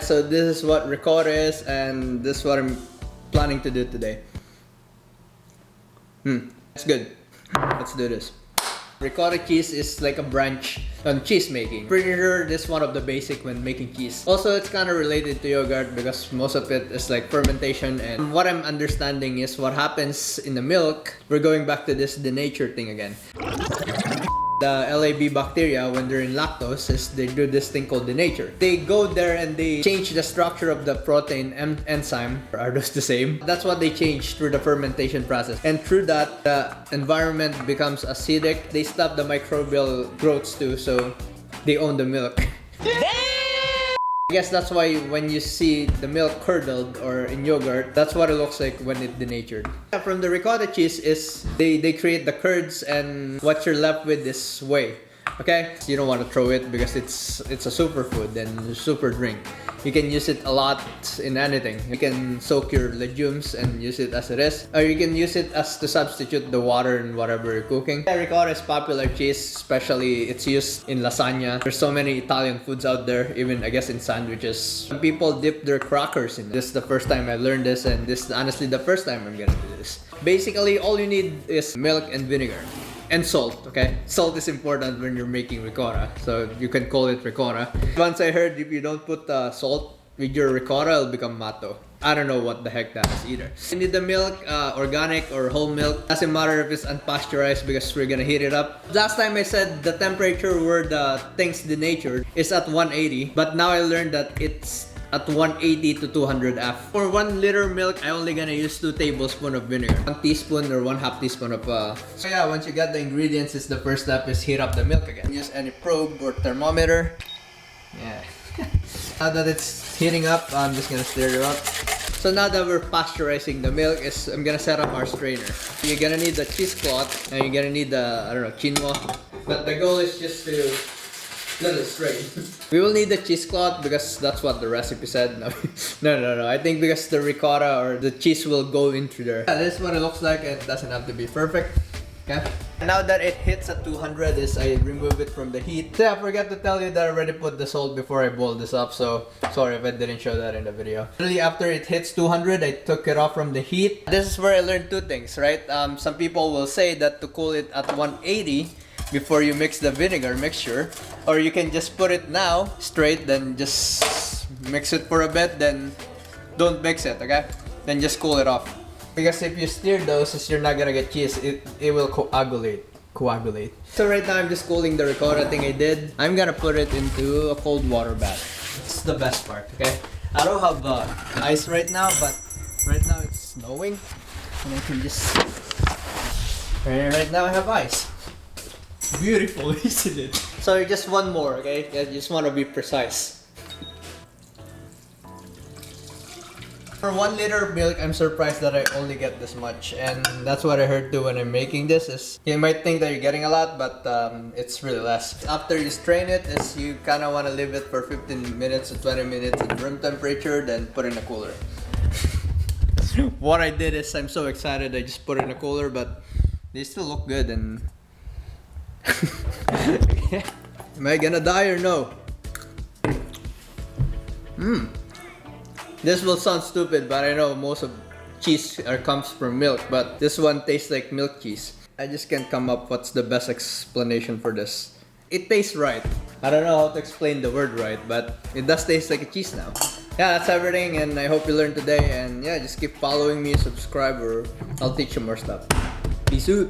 So this is what ricotta is, and this is what I'm planning to do today. It's good. Let's do this. Ricotta cheese is like a branch on cheese making. Pretty sure this is one of the basic when making cheese. Also, it's kind of related to yogurt because most of it is like fermentation, and what I'm understanding is what happens in the milk. We're going back to this denature thing again. The LAB bacteria, when they're in lactose, they do this thing called denature. They go there and they change the structure of the protein enzyme. Are those the same? That's what they change through the fermentation process. And through that, the environment becomes acidic. They stop the microbial growths too, so they own the milk. I guess that's why when you see the milk curdled or in yogurt, that's what it looks like when it's denatured. From the ricotta cheese is they create the curds, and what you're left with is whey. Okay? You don't want to throw it because it's a superfood and super drink. You can use it a lot in anything. You can soak your legumes and use it as it is, or you can use it as to substitute the water in whatever you're cooking. Ricotta is popular cheese, especially it's used in lasagna. There's so many Italian foods out there, even I guess in sandwiches. Some people dip their crackers in it. This is the first time I learned this, and this is honestly the first time I'm gonna do this. Basically, all you need is milk and vinegar. And salt, okay? Salt is important when you're making ricotta, so you can call it ricotta. Once I heard if you don't put salt with your ricotta, it'll become matto. I don't know what the heck that is either. You need the milk, organic or whole milk. Doesn't matter if it's unpasteurized because we're gonna heat it up. Last time I said the temperature where the things denatured is at 180, but now I learned that it's at 180 to 200 F. For 1 liter milk, I'm only gonna use 2 tablespoons of vinegar. 1 teaspoon or 1/2 teaspoon of So yeah, once you got the ingredients, the first step is heat up the milk again. Use any probe or thermometer. Yeah. Now that it's heating up, I'm just gonna stir it up. So now that we're pasteurizing the milk, I'm gonna set up our strainer. You're gonna need the cheesecloth, and you're gonna need the, I don't know, Chinois. But the goal is just to let it strain. We will need the cheesecloth because that's what the recipe said. No. I think because the ricotta or the cheese will go into there. Yeah, this is what it looks like. It doesn't have to be perfect. Okay. Now that it hits at 200, I remove it from the heat. So I forgot to tell you that I already put the salt before I boiled this up. So sorry if I didn't show that in the video. Really, after it hits 200, I took it off from the heat. This is where I learned 2 things, right? Some people will say that to cool it at 180 before you mix the vinegar mixture, or you can just put it now straight, then just mix it for a bit, then don't mix it, okay? Then just cool it off. Because if you stir those, you're not gonna get cheese. It will coagulate. So right now I'm just cooling the ricotta thing I did. I'm gonna put it into a cold water bath. It's the best part, okay? I don't have ice right now, but right now it's snowing, and I can just. Right now I have ice. Beautiful, isn't it? So just one more, okay? I just want to be precise. For 1 liter of milk, I'm surprised that I only get this much, and that's what I heard too when I'm making this. Is you might think that you're getting a lot, but it's really less. After you strain it, you kind of want to leave it for 15 minutes to 20 minutes at room temperature, then put in a cooler. What I did is I'm so excited I just put it in a cooler, but they still look good. And am I gonna die or no? This will sound stupid, but I know most of cheese comes from milk, but this one tastes like milk cheese. I just can't come up what's the best explanation for this. It tastes right. I don't know how to explain the word right, but it does taste like a cheese now. Yeah, that's everything, and I hope you learned today. And yeah, just keep following me, subscribe, or I'll teach you more stuff. Peace out.